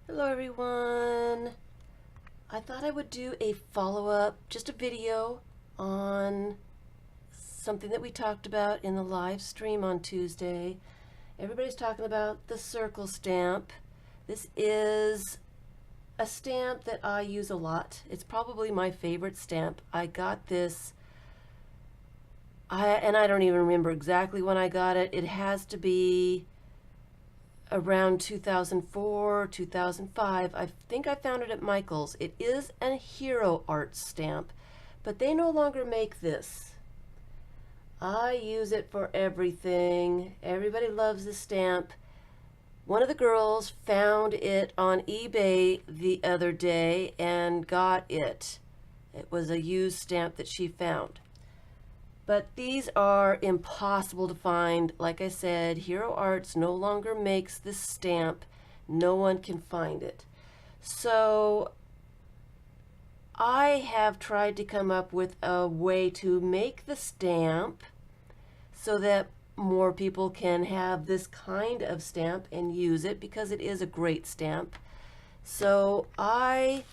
Hello everyone. I thought I would do a follow-up, just a video on something that we talked about in the live stream on Tuesday. Everybody's talking about the circle stamp. This is a stamp that I use a lot. It's probably my favorite stamp. I got this, and I don't even remember exactly when I got it. It has to be around 2004, 2005. I think I found it at Michael's. It is a Hero Art stamp, but they no longer make this. I use it for everything. Everybody loves this stamp. One of the girls found it on eBay the other day and got it. It was a used stamp that she found. But these are impossible to find. Like I said, Hero Arts no longer makes this stamp. No one can find it. So I have tried to come up with a way to make the stamp so that more people can have this kind of stamp and use it, because it is a great stamp. So I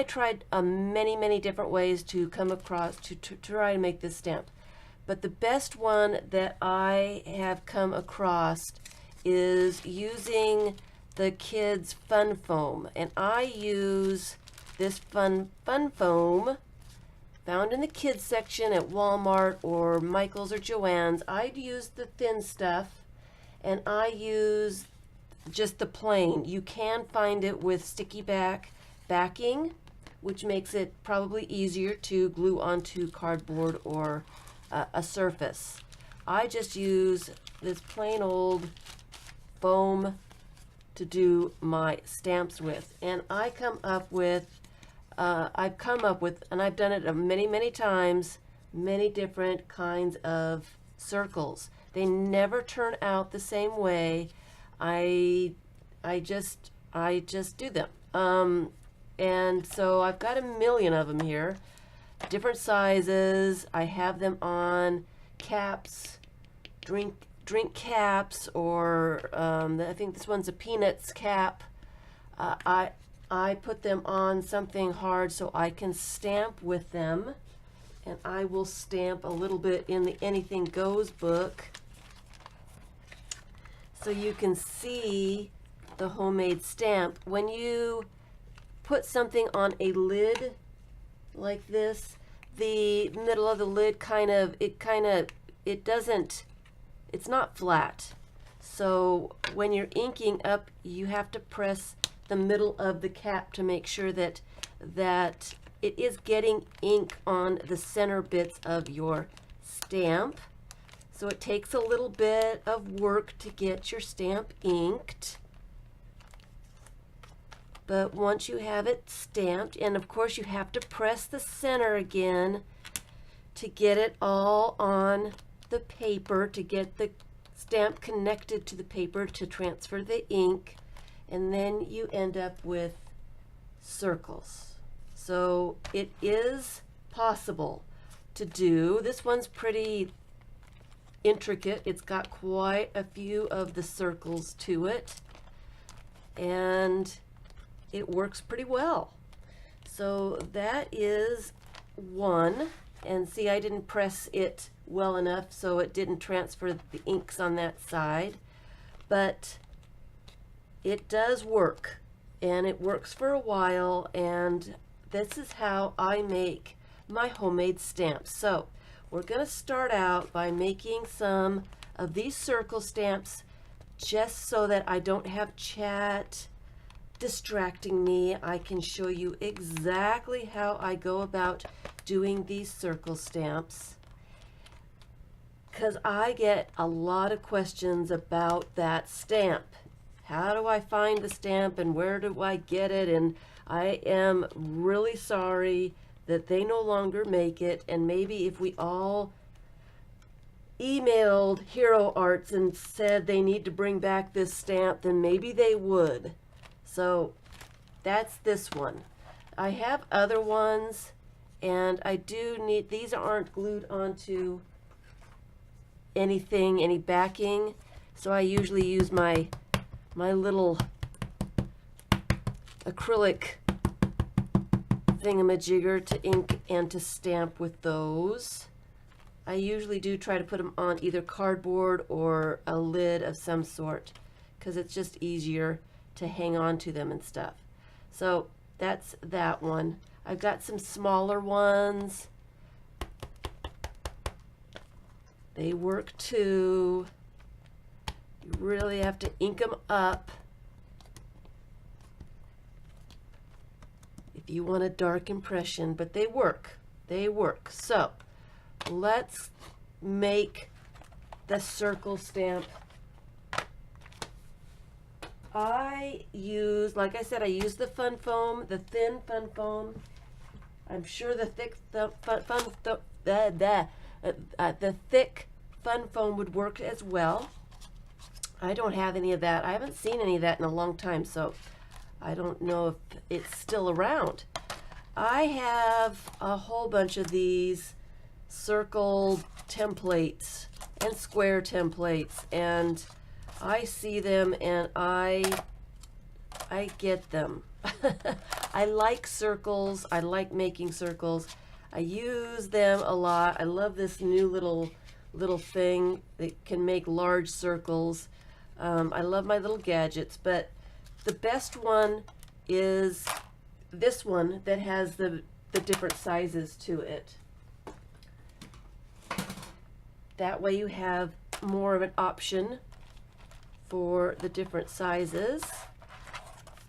tried many different ways to come across to try to make this stamp, but the best one that I have come across is using the kids fun foam, and I use this fun foam found in the kids section at Walmart or Michael's or Joann's. I'd use the thin stuff, and I use just the plain. You can find it with sticky backing, which makes it probably easier to glue onto cardboard or a surface. I just use this plain old foam to do my stamps with, and I've come up with, and I've done it many times, many different kinds of circles. They never turn out the same way. I just do them. And so I've got a million of them here, different sizes. I have them on caps, drink caps, or I think this one's a peanuts cap. I put them on something hard so I can stamp with them, and I will stamp a little bit in the Anything Goes book so you can see the homemade stamp. When you put something on a lid like this, the middle of the lid it's not flat. So when you're inking up, you have to press the middle of the cap to make sure that it is getting ink on the center bits of your stamp. So it takes a little bit of work to get your stamp inked. But once you have it stamped, and of course you have to press the center again to get it all on the paper, to get the stamp connected to the paper to transfer the ink, and then you end up with circles. So it is possible to do. This one's pretty intricate. It's got quite a few of the circles to it, and it works pretty well. So that is one. And see, I didn't press it well enough, so it didn't transfer the inks on that side. But it does work, and it works for a while, and this is how I make my homemade stamps. So we're going to start out by making some of these circle stamps, just so that I don't have chat distracting me. I can show you exactly how I go about doing these circle stamps, because I get a lot of questions about that stamp. How do I find the stamp, and where do I get it? And I am really sorry that they no longer make it, and maybe if we all emailed Hero Arts and said they need to bring back this stamp, then maybe they would. So that's this one. I have other ones, and I do need, these aren't glued onto any backing, so I usually use my little acrylic thingamajigger to ink and to stamp with those. I usually do try to put them on either cardboard or a lid of some sort because it's just easier to hang on to them and stuff. So that's that one. I've got some smaller ones. They work too. You really have to ink them up if you want a dark impression, but they work. They work. So let's make the circle stamp. I use, like I said, I use the fun foam, the thin fun foam. I'm sure the thick the thick fun foam would work as well. I don't have any of that. I haven't seen any of that in a long time, so I don't know if it's still around. I have a whole bunch of these circle templates and square templates, and I see them and I get them. I like circles. I like making circles. I use them a lot. I love this new little thing that can make large circles. I love my little gadgets, but the best one is this one that has the different sizes to it. That way you have more of an option for the different sizes.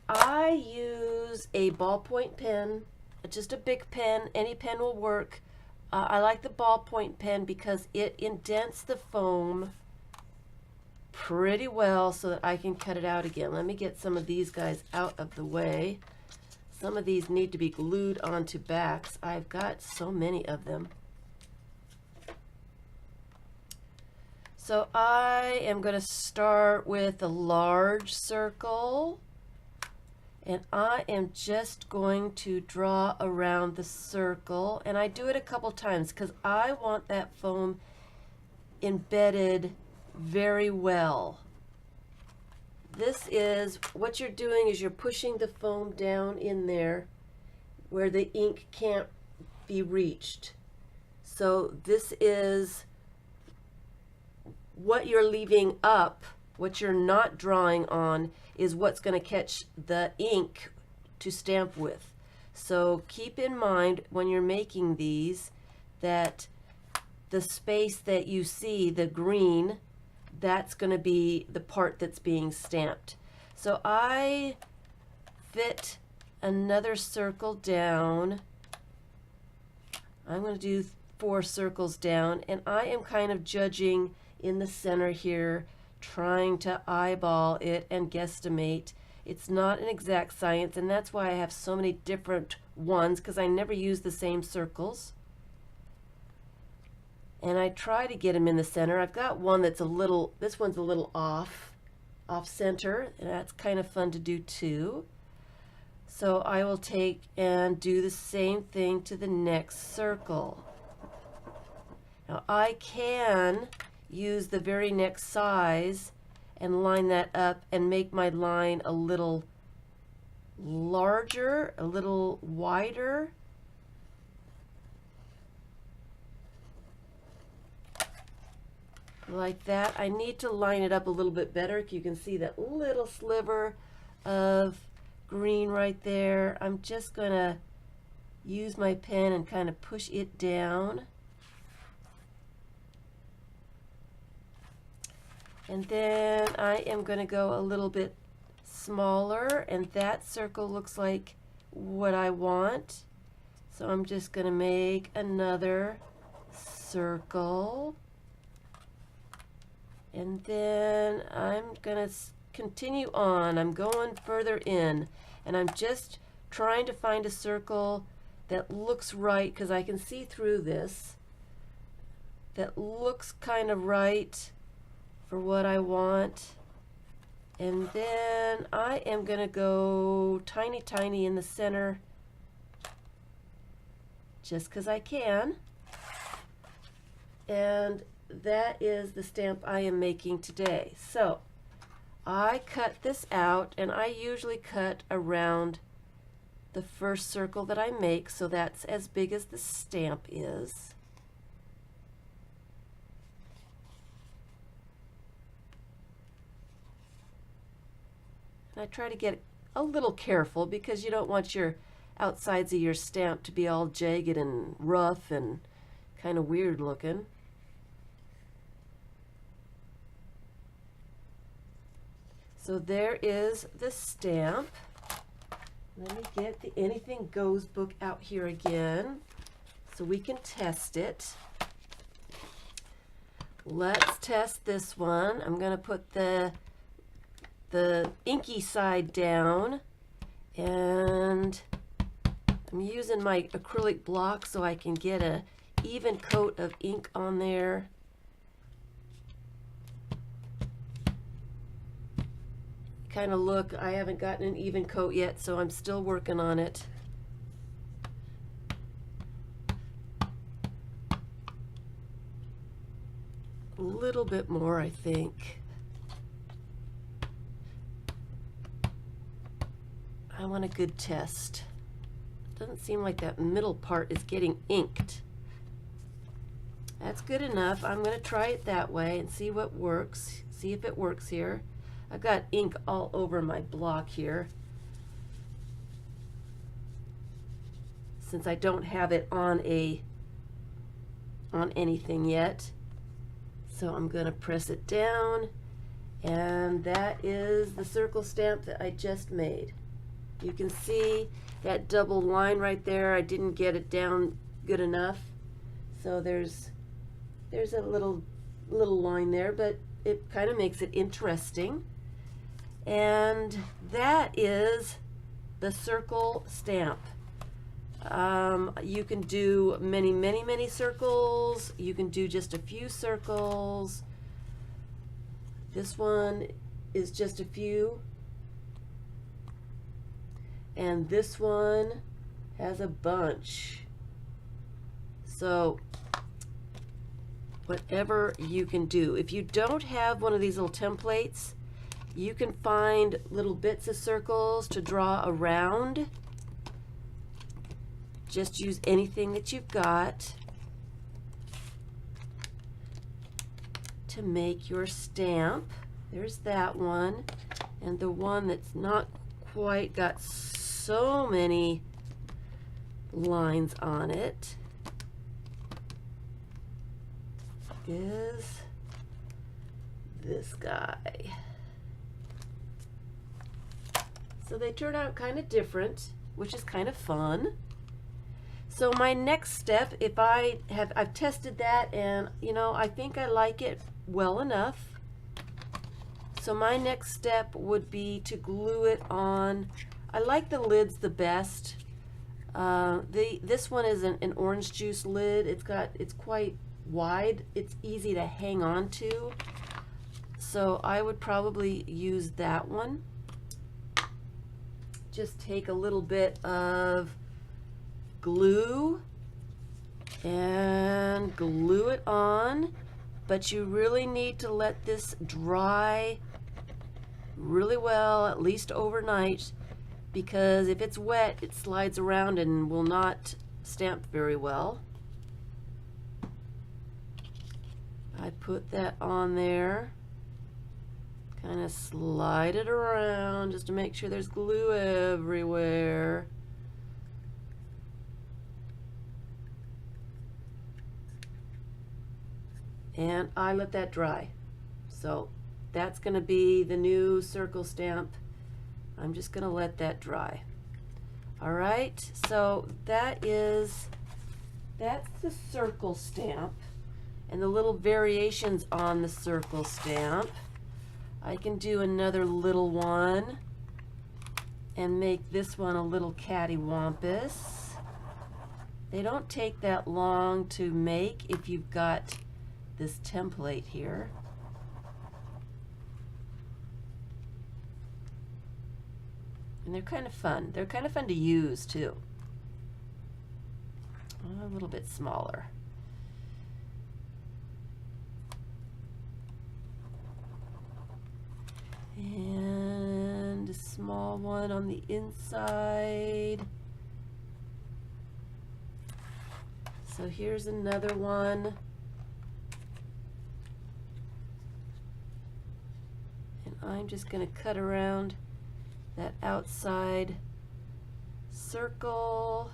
I use a ballpoint pen, just a big pen. Any pen will work. I like the ballpoint pen because it indents the foam pretty well so that I can cut it out again. Let me get some of these guys out of the way. Some of these need to be glued onto backs. I've got so many of them. So I am going to start with a large circle, and I am just going to draw around the circle, and I do it a couple times because I want that foam embedded very well. This is what you're doing, is you're pushing the foam down in there where the ink can't be reached. So this is what you're leaving up. What you're not drawing on is what's going to catch the ink to stamp with. So keep in mind when you're making these that the space that you see, the green, that's going to be the part that's being stamped. So I fit another circle down. I'm going to do 4 circles down, and I am kind of judging in the center here, trying to eyeball it and guesstimate. It's not an exact science, and that's why I have so many different ones, because I never use the same circles. And I try to get them in the center. I've got one that's a little, this one's a little off center, and that's kind of fun to do too. So I will take and do the same thing to the next circle. Now I can use the very next size and line that up and make my line a little larger, a little wider. Like that. I need to line it up a little bit better. You can see that little sliver of green right there. I'm just going to use my pen and kind of push it down. And then I am going to go a little bit smaller, and that circle looks like what I want. So I'm just going to make another circle. And then I'm going to continue on. I'm going further in, and I'm just trying to find a circle that looks right, because I can see through this, that looks kind of right for what I want. And then I am going to go tiny, tiny in the center, just because I can. And that is the stamp I am making today. So I cut this out, and I usually cut around the first circle that I make, so that's as big as the stamp is. And I try to get a little careful because you don't want your outsides of your stamp to be all jagged and rough and kind of weird looking. So there is the stamp. Let me get the Anything Goes book out here again so we can test it. Let's test this one. I'm going to put the inky side down, and I'm using my acrylic block so I can get a even coat of ink on there. Kind of look, I haven't gotten an even coat yet, so I'm still working on it. A little bit more, I think. I want a good test. Doesn't seem like that middle part is getting inked. That's good enough. I'm going to try it that way and see what works. See if it works here. I've got ink all over my block here, since I don't have it on anything yet. So I'm going to press it down, and that is the circle stamp that I just made. You can see that double line right there. I didn't get it down good enough, so there's a little line there, but it kind of makes it interesting. And that is the circle stamp. You can do many circles. You can do just a few circles. This one is just a few. And this one has a bunch. So whatever you can do. If you don't have one of these little templates, you can find little bits of circles to draw around. Just use anything that you've got to make your stamp. There's that one. And the one that's not quite got so many lines on it is this guy. So they turn out kind of different, which is kind of fun. So my next step, I've tested that, and I think I like it well enough. So my next step would be to glue it on. I like the lids the best. This one is an orange juice lid. It's quite wide. It's easy to hang on to. So I would probably use that one. Just take a little bit of glue and glue it on, but you really need to let this dry really well, at least overnight, because if it's wet, it slides around and will not stamp very well. I put that on there. Kind of slide it around just to make sure there's glue everywhere. And I let that dry. So that's going to be the new circle stamp. I'm just going to let that dry. All right, so that's the circle stamp and the little variations on the circle stamp. I can do another little one and make this one a little cattywampus. They don't take that long to make if you've got this template here. And they're kind of fun. They're kind of fun to use too. A little bit smaller. And a small one on the inside. So here's another one. And I'm just going to cut around that outside circle.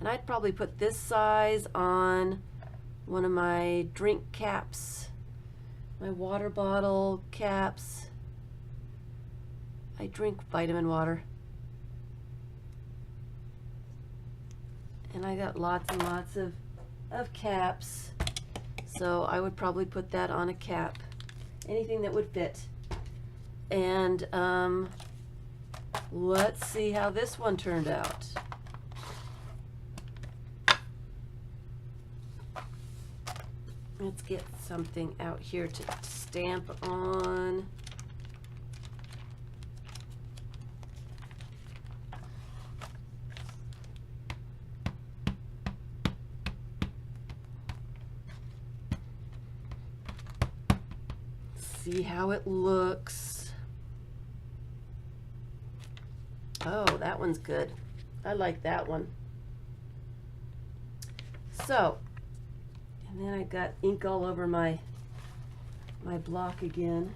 And I'd probably put this size on one of my drink caps, my water bottle caps. I drink vitamin water. And I got lots and lots of caps. So I would probably put that on a cap. Anything that would fit. And let's see how this one turned out. Let's get something out here to stamp on. See how it looks. Oh, that one's good. I like that one. So, and then I got ink all over my block again.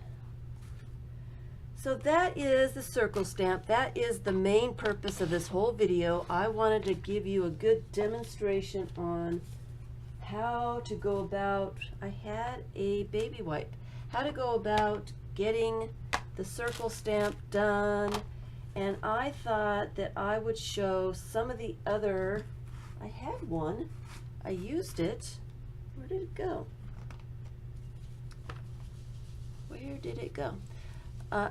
So that is the circle stamp. That is the main purpose of this whole video. I wanted to give you a good demonstration on how to go about, I had a baby wipe, how to go about getting the circle stamp done. And I thought that I would show some of the other, I had one, I used it. Where did it go? Where did it go?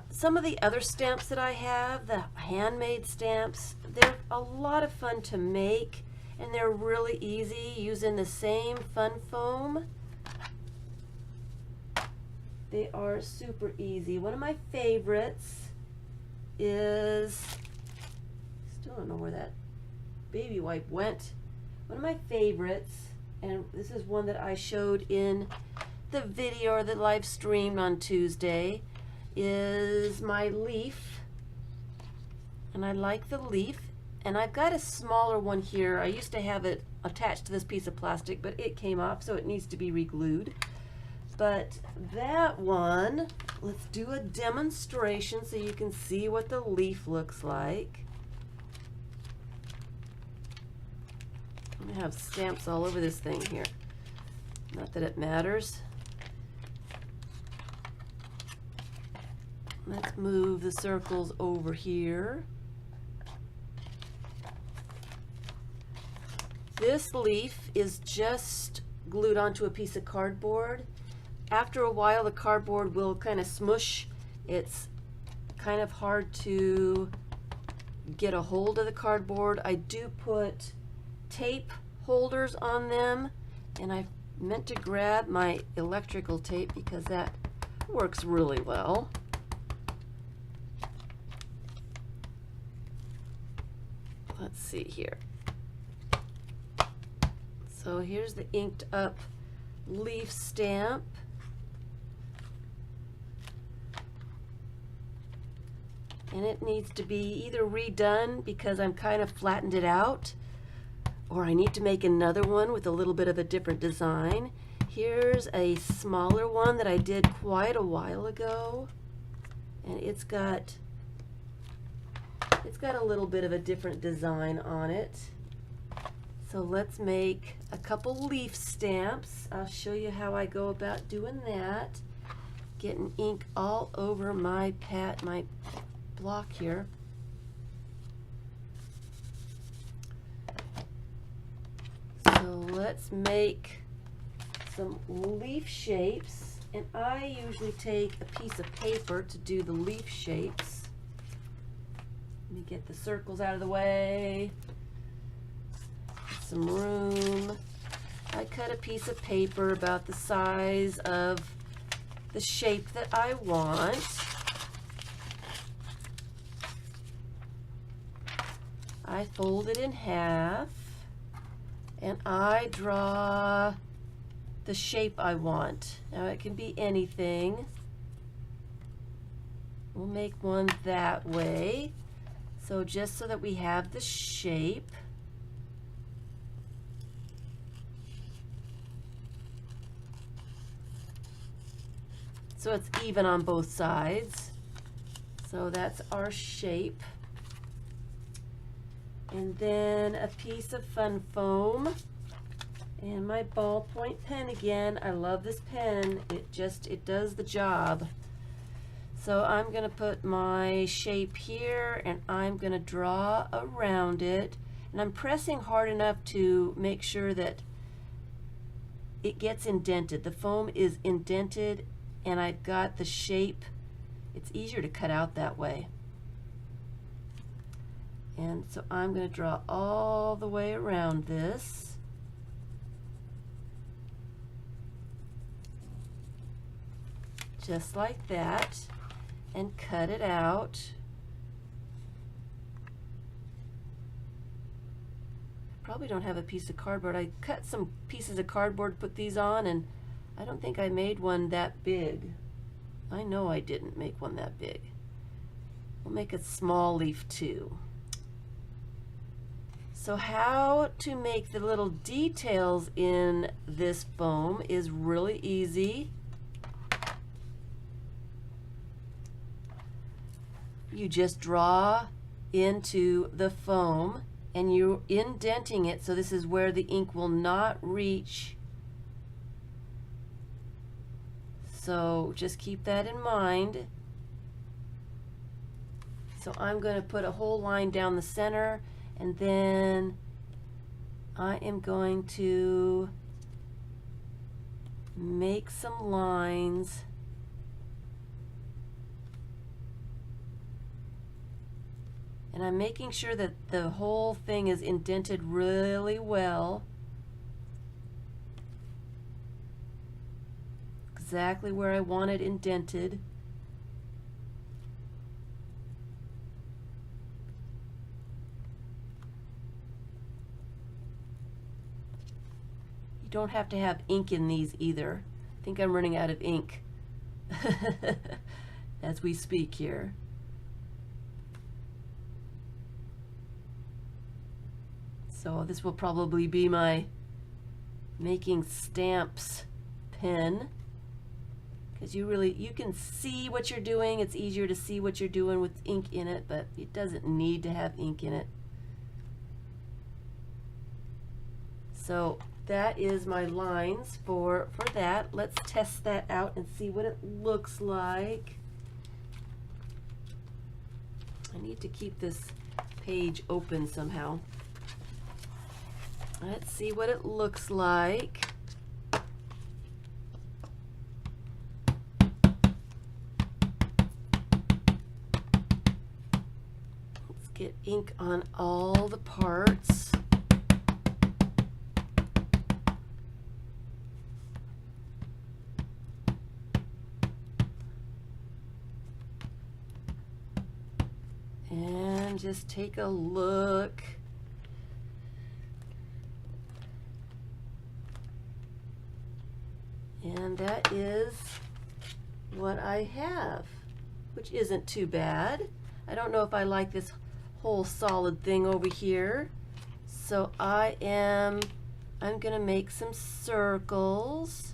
Some of the other stamps that I have, the handmade stamps, they're a lot of fun to make, and they're really easy using the same fun foam. They are super easy. One of my favorites is, still don't know where that baby wipe went. One of my favorites, and this is one that I showed in the video or the live stream on Tuesday, is my leaf. And I like the leaf. And I've got a smaller one here. I used to have it attached to this piece of plastic, but it came off, so it needs to be re-glued. But that one, let's do a demonstration so you can see what the leaf looks like. I have stamps all over this thing here. Not that it matters. Let's move the circles over here. This leaf is just glued onto a piece of cardboard. After a while, the cardboard will kind of smush. It's kind of hard to get a hold of the cardboard. I do put tape holders on them, and I meant to grab my electrical tape because that works really well. Let's see here. So here's the inked up leaf stamp. And it needs to be either redone because I'm kind of flattened it out, or I need to make another one with a little bit of a different design. Here's a smaller one that I did quite a while ago, and it's got a little bit of a different design on it. So let's make a couple leaf stamps. I'll show you how I go about doing that. Getting ink all over my block here. So let's make some leaf shapes, and I usually take a piece of paper to do the leaf shapes. Let me get the circles out of the way. Get some room. I cut a piece of paper about the size of the shape that I want. I fold it in half, and I draw the shape I want. Now it can be anything. We'll make one that way. So just so that we have the shape. so it's even on both sides. So that's our shape. And then a piece of fun foam and my ballpoint pen again. I love this pen. It does the job. So I'm going to put my shape here and I'm going to draw around it. And I'm pressing hard enough to make sure that it gets indented. The foam is indented and I've got the shape. It's easier to cut out that way. And so I'm going to draw all the way around this. Just like that. And cut it out. I probably don't have a piece of cardboard. I cut some pieces of cardboard, put these on, and I don't think I made one that big. I know I didn't make one that big. We'll make a small leaf too. So how to make the little details in this foam is really easy. You just draw into the foam and you're indenting it, so this is where the ink will not reach. So just keep that in mind. So I'm going to put a whole line down the center, and then I am going to make some lines. And I'm making sure that the whole thing is indented really well. Exactly where I want it indented. You don't have to have ink in these either. I think I'm running out of ink as we speak here. So this will probably be my making stamps pen, because you can see what you're doing. It's easier to see what you're doing with ink in it, but it doesn't need to have ink in it. So that is my lines for that. Let's test that out and see what it looks like. I need to keep this page open somehow. Let's see what it looks like. Let's get ink on all the parts. And just take a look. And that is what I have, which isn't too bad. I don't know if I like this whole solid thing over here. So I'm gonna make some circles.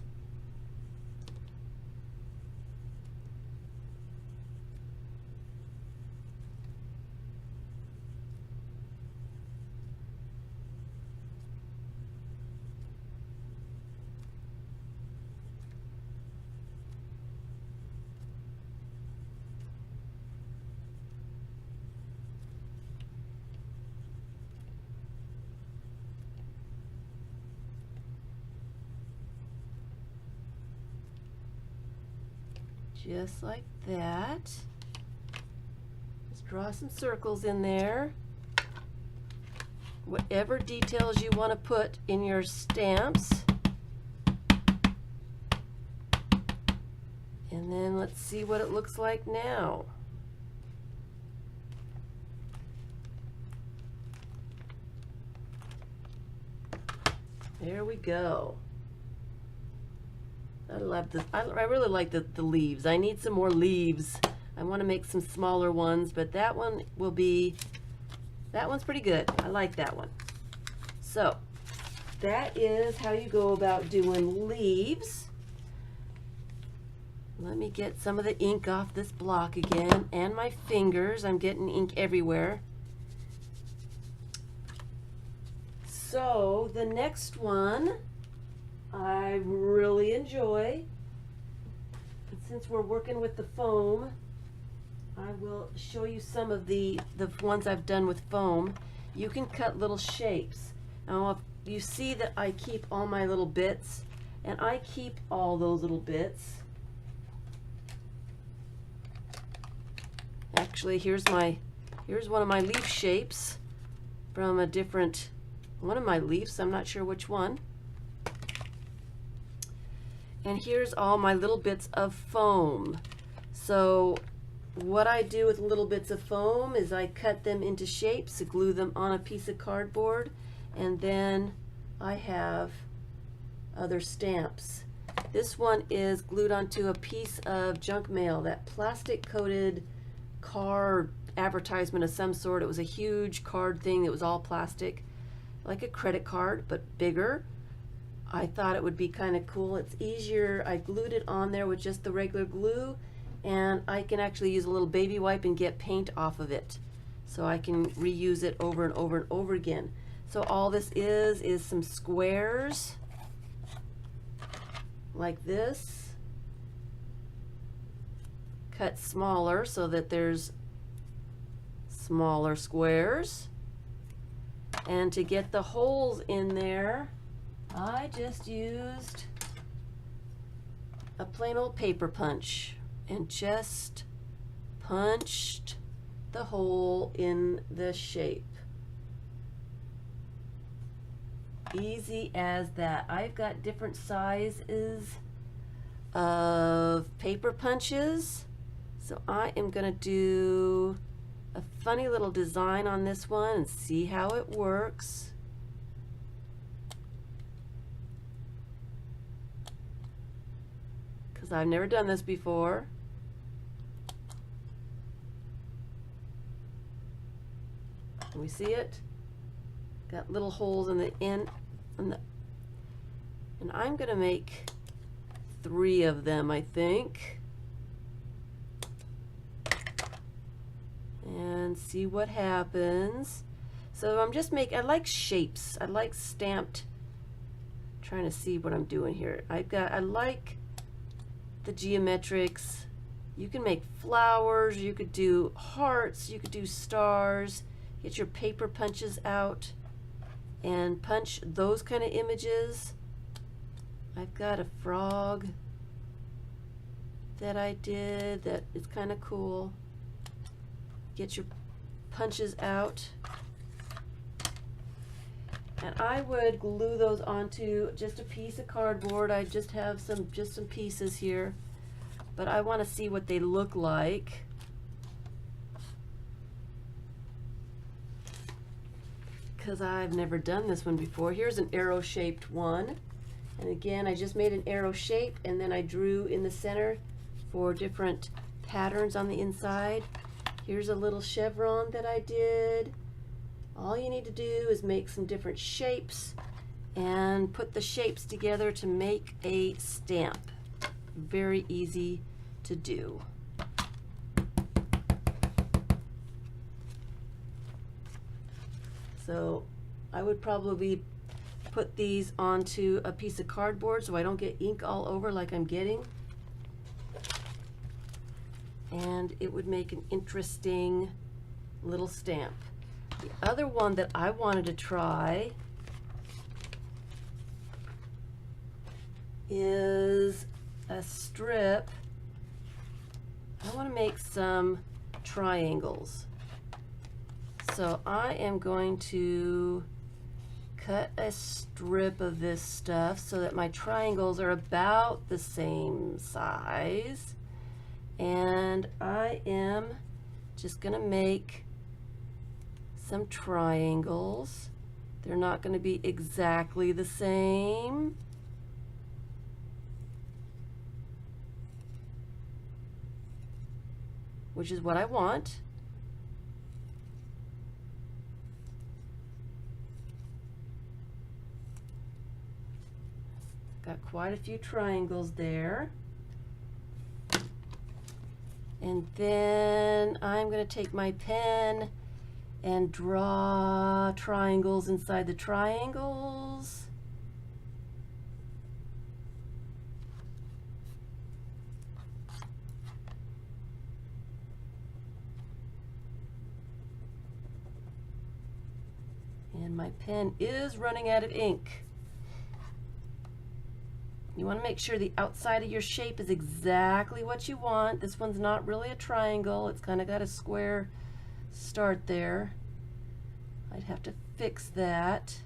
Just like that. Just draw some circles in there. Whatever details you want to put in your stamps. And then let's see what it looks like now. There we go. I love this. I really like the leaves. I need some more leaves. I want to make some smaller ones, but that one will be, that one's pretty good. I like that one. So that is how you go about doing leaves. Let me get some of the ink off this block again, and my fingers. I'm getting ink everywhere. So the next one I really enjoy. And since we're working with the foam, I will show you some of the ones I've done with foam. You can cut little shapes. Now, if you see that I keep all my little bits, and I keep all those little bits. Actually, here's one of my leaf shapes from one of my leaves. I'm not sure which one. And here's all my little bits of foam. So what I do with little bits of foam is I cut them into shapes, glue them on a piece of cardboard, and then I have other stamps. This one is glued onto a piece of junk mail, that plastic coated car advertisement of some sort. It was a huge card thing. It was all plastic, like a credit card, but bigger. I thought it would be kind of cool. It's easier. I glued it on there with just the regular glue, and I can actually use a little baby wipe and get paint off of it. So I can reuse it over and over and over again. So all this is some squares like this, cut smaller so that there's smaller squares. And to get the holes in there, I just used a plain old paper punch and just punched the hole in the shape. Easy as that. I've got different sizes of paper punches, so I am going to do a funny little design on this one and see how it works. Because I've never done this before. Can we see it? Got little holes in the end, and I'm gonna make 3 of them, I think, and see what happens. So I'm just I like shapes. I like stamped. Trying to see what I'm doing here. I like the geometrics. You can make flowers. You could do hearts. You could do stars. Get your paper punches out and punch those kind of images. I've got a frog that I did that is kind of cool. Get your punches out. And I would glue those onto just a piece of cardboard. I just have some pieces here, but I want to see what they look like. Because I've never done this one before. Here's an arrow-shaped one. And again, I just made an arrow shape, and then I drew in the center for different patterns on the inside. Here's a little chevron that I did. All you need to do is make some different shapes and put the shapes together to make a stamp. Very easy to do. So I would probably put these onto a piece of cardboard so I don't get ink all over like I'm getting. And it would make an interesting little stamp. The other one that I wanted to try is a strip. I want to make some triangles. So I am going to cut a strip of this stuff so that my triangles are about the same size. And I am just going to make some triangles. They're not going to be exactly the same. Which is what I want. Got quite a few triangles there. And then I'm going to take my pen and draw triangles inside the triangles. And my pen is running out of ink. You want to make sure the outside of your shape is exactly what you want. This one's not really a triangle. It's kind of got a square start there. I'd have to fix that.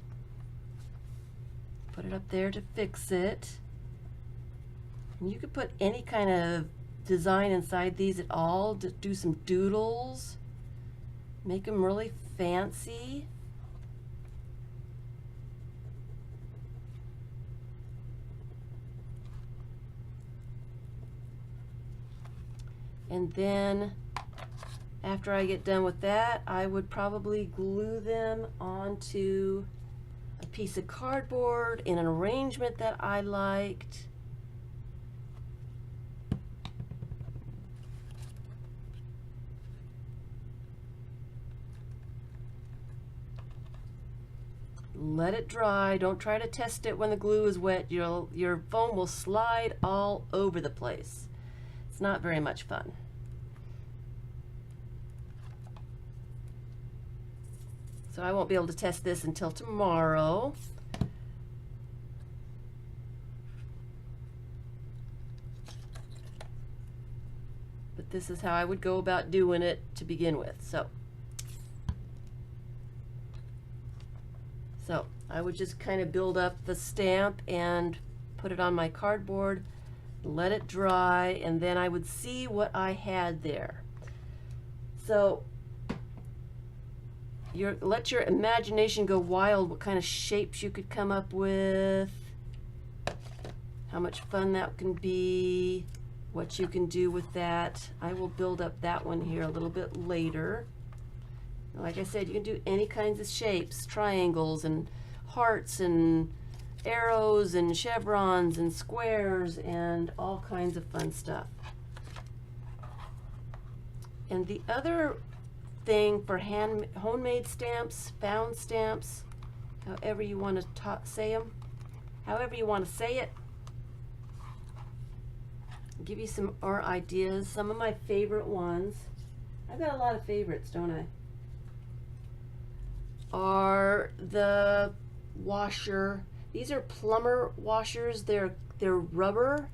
Put it up there to fix it. And you could put any kind of design inside these at all. To do some doodles. Make them really fancy. And then after I get done with that, I would probably glue them onto a piece of cardboard in an arrangement that I liked. Let it dry. Don't try to test it when the glue is wet. Your foam will slide all over the place. It's not very much fun. So I won't be able to test this until tomorrow. But this is how I would go about doing it to begin with. So I would just kind of build up the stamp and put it on my cardboard, let it dry, and then I would see what I had there. So let your imagination go wild, what kind of shapes you could come up with, how much fun that can be, what you can do with that. I will build up that one here a little bit later. Like I said, you can do any kinds of shapes, triangles and hearts and arrows and chevrons and squares and all kinds of fun stuff. And the other thing for homemade stamps, found stamps, however you want to say them, however you want to say it, give you some more ideas. Some of my favorite ones, I've got a lot of favorites, don't I, are the washer. These are Plumber Washers. They're rubber.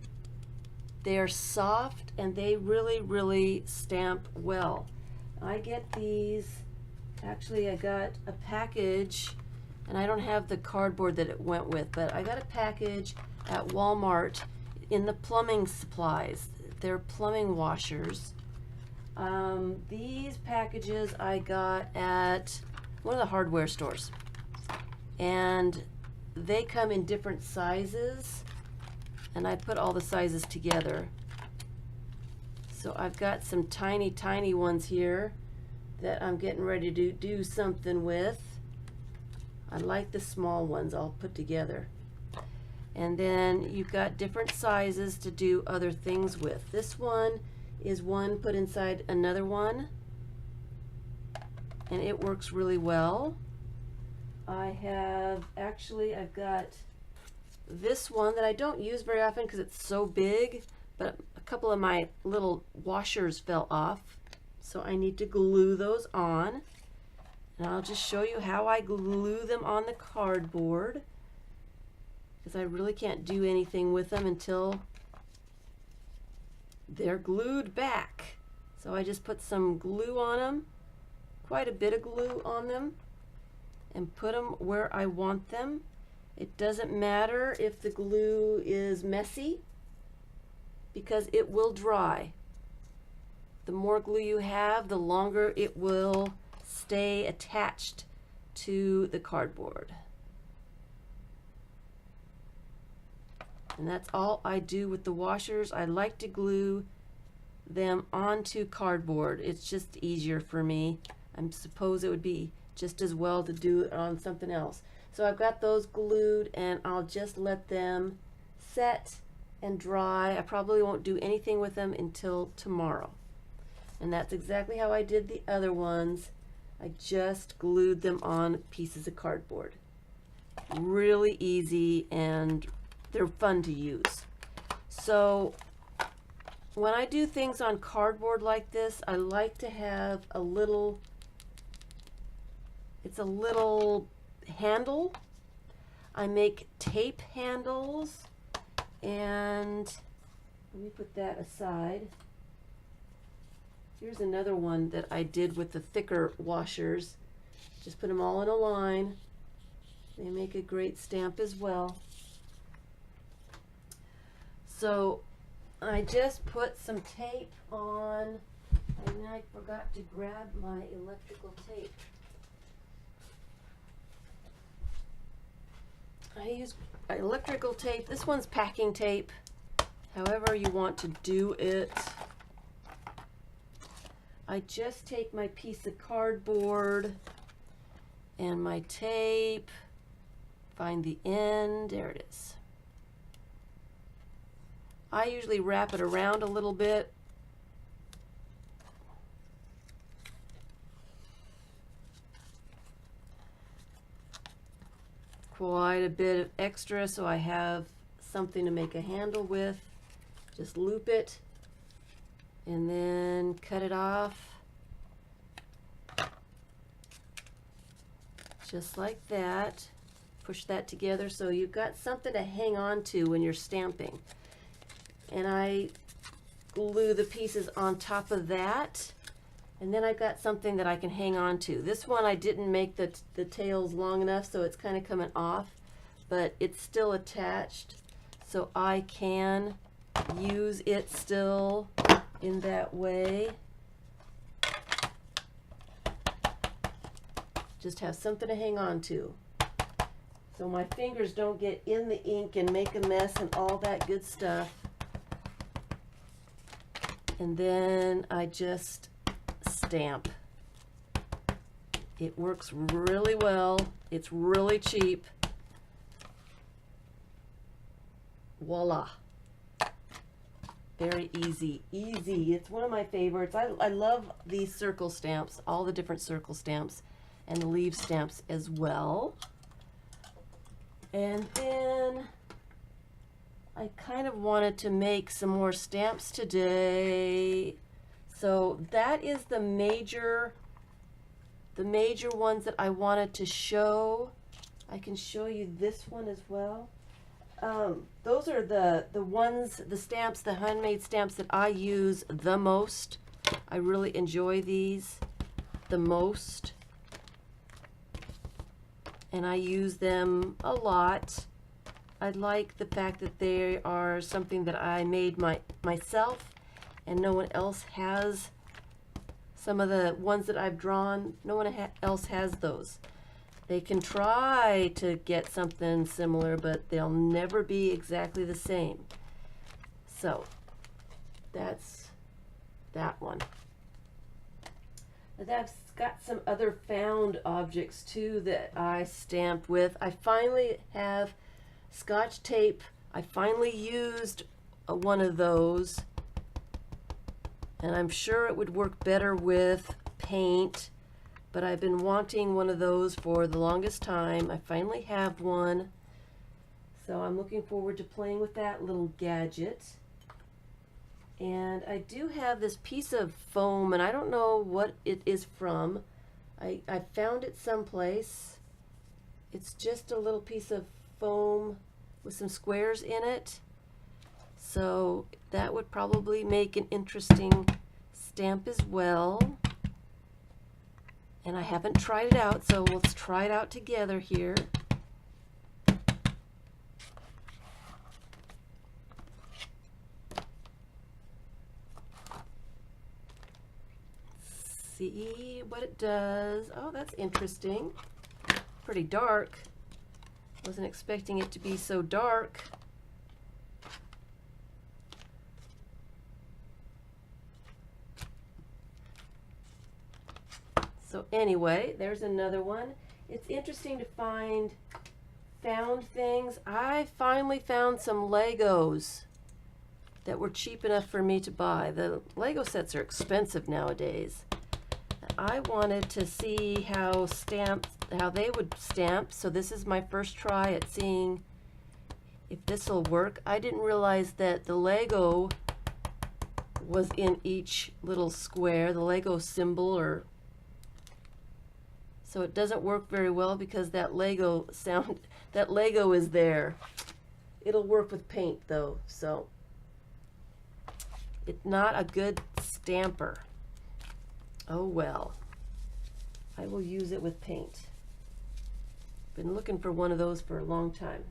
They're soft and they really stamp well. I get these, actually I got a package, and I don't have the cardboard that it went with, but I got a package at Walmart in the plumbing supplies. They're plumbing washers. These packages I got at one of the hardware stores, and they come in different sizes, and I put all the sizes together. So I've got some tiny ones here that I'm getting ready to do something with. I like the small ones I'll put together. And then you've got different sizes to do other things with. This one is one put inside another one, and it works really well. I've got this one that I don't use very often because it's so big, but a couple of my little washers fell off, so I need to glue those on. And I'll just show you how I glue them on the cardboard, because I really can't do anything with them until they're glued back. So I just put some glue on them, quite a bit of glue on them, and put them where I want them. It doesn't matter if the glue is messy, because it will dry. The more glue you have, the longer it will stay attached to the cardboard. And that's all I do with the washers. I like to glue them onto cardboard. It's just easier for me. I suppose it would be just as well to do it on something else. So I've got those glued, and I'll just let them set and dry. I probably won't do anything with them until tomorrow. And that's exactly how I did the other ones. I just glued them on pieces of cardboard. Really easy, and they're fun to use. So when I do things on cardboard like this, I like to have a little, it's a little handle. I make tape handles, and let me put that aside. Here's another one that I did with the thicker washers. Just put them all in a line. They make a great stamp as well. So I just put some tape on, and I forgot to grab my electrical tape. I use electrical tape. This one's packing tape, however you want to do it. I just take my piece of cardboard and my tape, find the end, there it is. I usually wrap it around a little bit. Quite a bit of extra, so I have something to make a handle with. Just loop it and then cut it off. Just like that. Push that together so you've got something to hang on to when you're stamping. And I glue the pieces on top of that, and then I've got something that I can hang on to. This one I didn't make the tails long enough, so it's kind of coming off, but it's still attached, so I can use it still in that way. Just have something to hang on to, so my fingers don't get in the ink and make a mess and all that good stuff. And then I just stamp. It works really well. It's really cheap. Voila. Very easy. Easy. It's one of my favorites. I love these circle stamps, all the different circle stamps, and the leaf stamps as well. And then I kind of wanted to make some more stamps today. So that is the major ones that I wanted to show. I can show you this one as well. Those are the ones, the stamps, the handmade stamps that I use the most. I really enjoy these the most, and I use them a lot. I like the fact that they are something that I made myself, and no one else has. Some of the ones that I've drawn, no one else has those. They can try to get something similar, but they'll never be exactly the same. So that's that one. And I've got some other found objects too that I stamped with. I finally have Scotch tape. I finally used one of those, and I'm sure it would work better with paint, but I've been wanting one of those for the longest time. I finally have one, so I'm looking forward to playing with that little gadget. And I do have this piece of foam, and I don't know what it is from. I found it someplace. It's just a little piece of foam with some squares in it. So that would probably make an interesting stamp as well. And I haven't tried it out, so let's try it out together here. See what it does. Oh, that's interesting. Pretty dark. Wasn't expecting it to be so dark. So anyway, there's another one. It's interesting to find found things. I finally found some Legos that were cheap enough for me to buy. The Lego sets are expensive nowadays. I wanted to see how they would stamp, so this is my first try at seeing if this will work. I didn't realize that the Lego was in each little square, the Lego symbol, or so it doesn't work very well because that Lego is there. It'll work with paint though, so it's not a good stamper. Oh well, I will use it with paint. Been looking for one of those for a long time.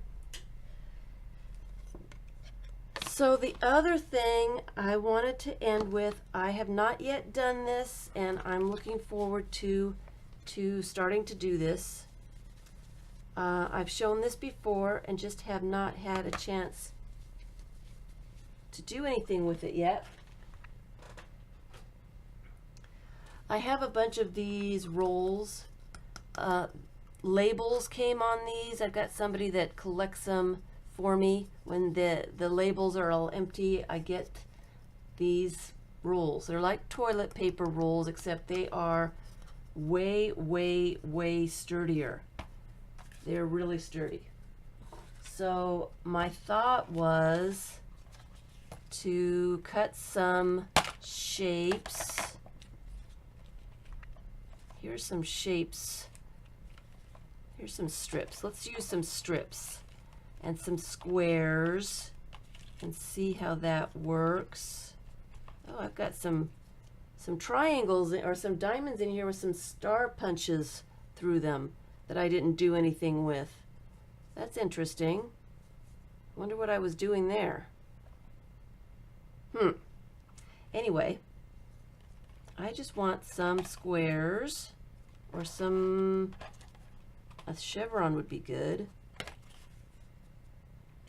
So the other thing I wanted to end with, I have not yet done this, and I'm looking forward to starting to do this. I've shown this before and just have not had a chance to do anything with it yet. I have a bunch of these rolls. Labels came on these. I've got somebody that collects them for me. When the labels are all empty, I get these rolls. They're like toilet paper rolls, except they are way, way, way sturdier. They're really sturdy. So my thought was to cut some shapes. Here's some shapes. Here's some strips. Let's use some strips and some squares and see how that works. Oh, I've got some triangles or some diamonds in here with some star punches through them that I didn't do anything with. That's interesting. Wonder what I was doing there. Anyway, I just want some squares, or a chevron would be good.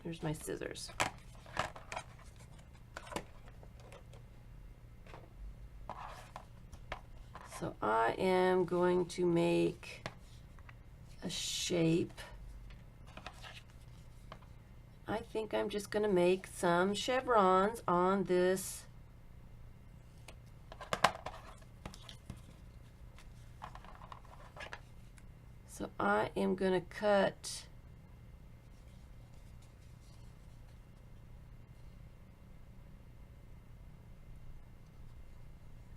Here's my scissors. So I am going to make a shape. I think I'm just going to make some chevrons on this So I am going to cut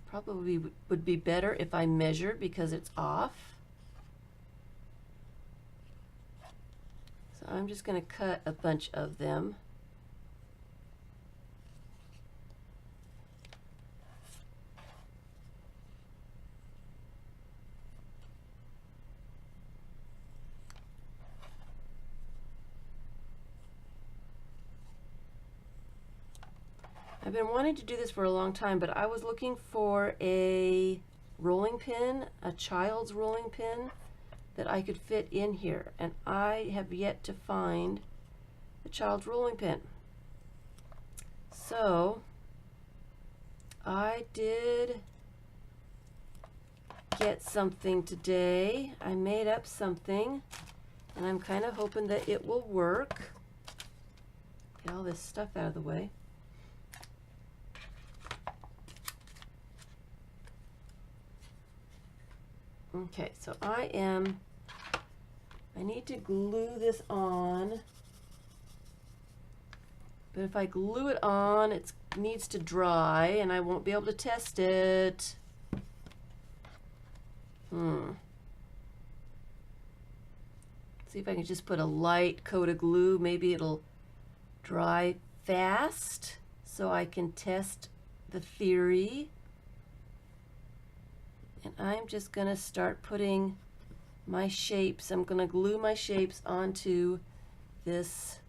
probably would be better if I measure because it's off. So I'm just going to cut a bunch of them. I've been wanting to do this for a long time, but I was looking for a rolling pin, a child's rolling pin that I could fit in here, and I have yet to find the child's rolling pin. So I did get something today. I made up something, and I'm kind of hoping that it will work. Get all this stuff out of the way. Okay, so I need to glue this on, but if I glue it on, it needs to dry and I won't be able to test it. See if I can just put a light coat of glue. Maybe it'll dry fast so I can test the theory. And I'm just going to start putting my shapes. I'm going to glue my shapes onto this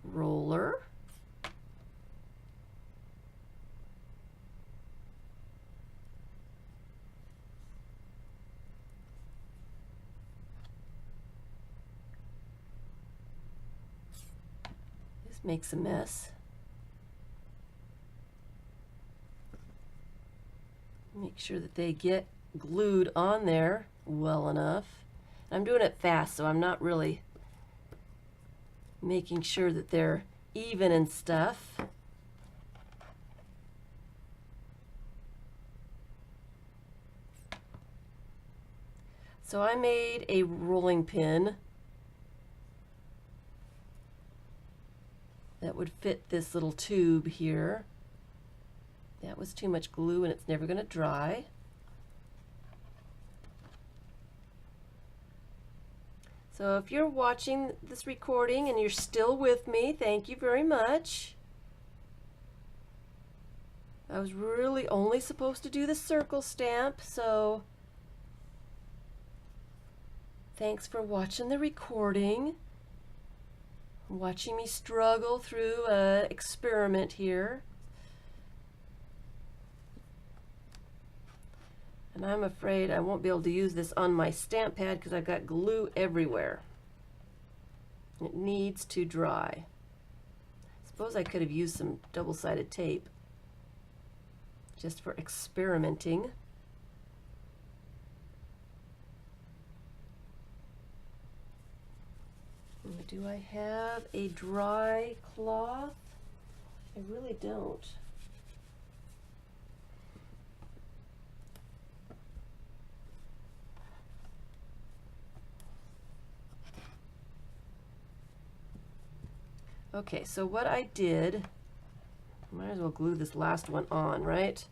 roller. This makes a mess. Make sure that they get glued on there well enough. I'm doing it fast, so I'm not really making sure that they're even and stuff. So I made a rolling pin that would fit this little tube here. That was too much glue and it's never going to dry. So if you're watching this recording and you're still with me, thank you very much. I was really only supposed to do the circle stamp, so thanks for watching the recording, watching me struggle through an experiment here. And I'm afraid I won't be able to use this on my stamp pad because I've got glue everywhere. It needs to dry. Suppose I could have used some double-sided tape just for experimenting. Do I have a dry cloth? I really don't. Okay, so what I did, might as well glue this last one on, right?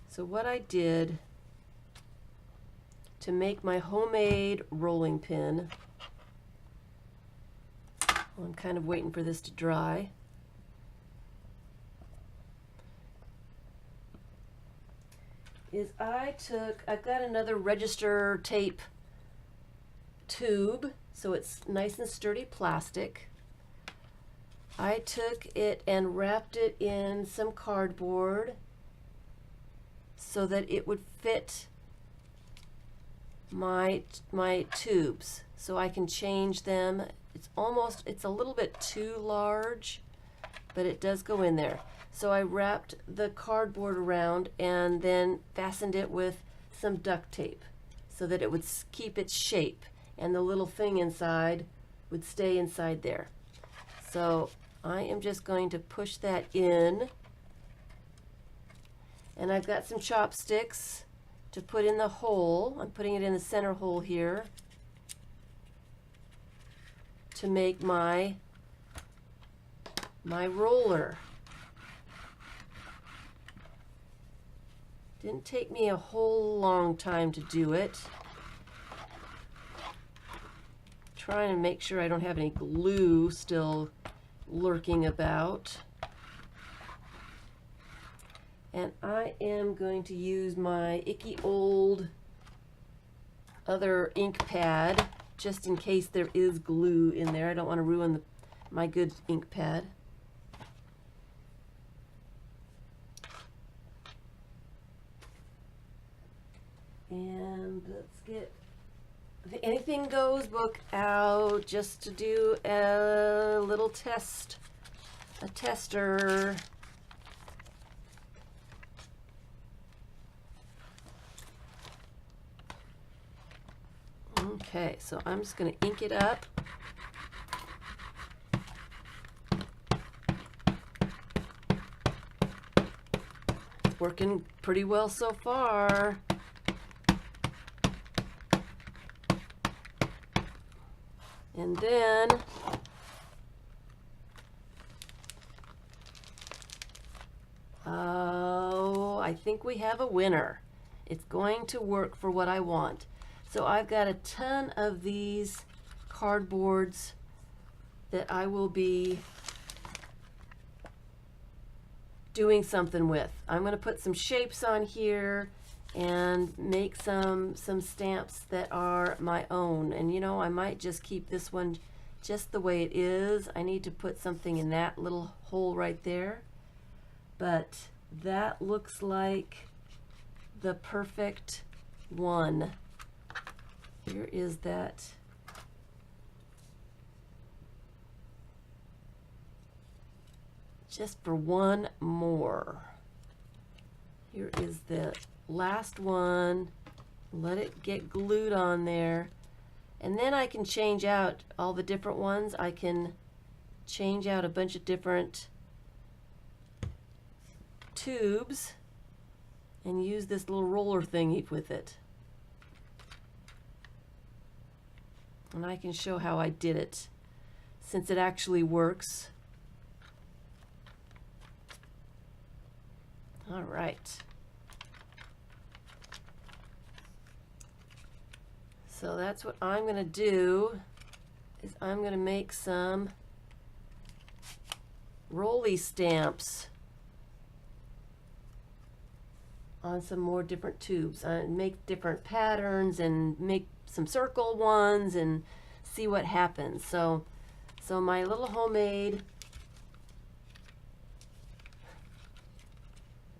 So what I did to make my homemade rolling pin, well, I'm kind of waiting for this to dry. I've got another register tape tube, so it's nice and sturdy plastic. I took it and wrapped it in some cardboard so that it would fit my tubes, so I can change them. It's a little bit too large, but it does go in there. So I wrapped the cardboard around and then fastened it with some duct tape so that it would keep its shape and the little thing inside would stay inside there. So I am just going to push that in, and I've got some chopsticks to put in the hole. I'm putting it in the center hole here to make my roller. Didn't take me a whole long time to do it. Trying to make sure I don't have any glue still lurking about. And I am going to use my icky old other ink pad just in case there is glue in there. I don't want to ruin my good ink pad. And let's get the Anything Goes book out just to do a little test, a tester. Okay, so I'm just going to ink it up. It's working pretty well so far. And then I think we have a winner. It's going to work for what I want. So I've got a ton of these cardboards that I will be doing something with. I'm going to put some shapes on here and make some stamps that are my own. And you know, I might just keep this one just the way it is. I need to put something in that little hole right there. But that looks like the perfect one. Here is that. Just for one more. Here is the last one. Let it get glued on there. And then I can change out all the different ones. I can change out a bunch of different tubes and use this little roller thingy with it. And I can show how I did it, since it actually works. All right. So that's what I'm going to do, is I'm going to make some rolly stamps on some more different tubes. Make different patterns and make some circle ones and see what happens. So my little homemade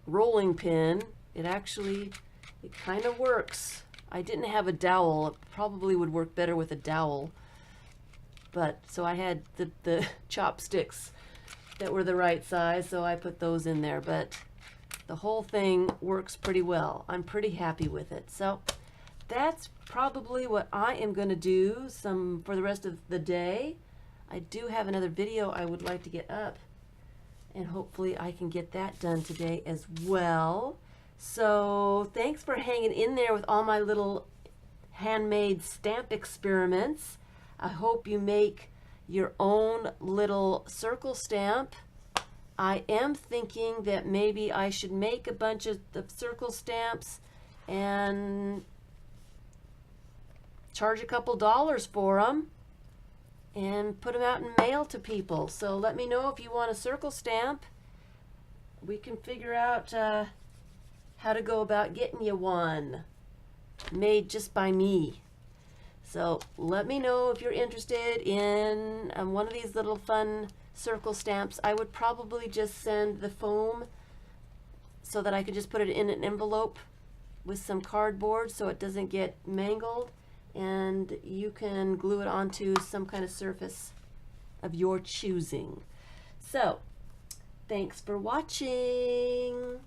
rolling pin, it kind of works. I didn't have a dowel. It probably would work better with a dowel. But so I had the chopsticks that were the right size, so I put those in there. But the whole thing works pretty well. I'm pretty happy with it. So that's probably what I am going to do for the rest of the day. I do have another video I would like to get up, and hopefully I can get that done today as well. So thanks for hanging in there with all my little handmade stamp experiments. I hope you make your own little circle stamp. I am thinking that maybe I should make a bunch of circle stamps and charge a couple dollars for them and put them out in mail to people. So let me know if you want a circle stamp. We can figure out how to go about getting you one made just by me. So let me know if you're interested in one of these little fun circle stamps. I would probably just send the foam so that I could just put it in an envelope with some cardboard so it doesn't get mangled, and you can glue it onto some kind of surface of your choosing. So thanks for watching.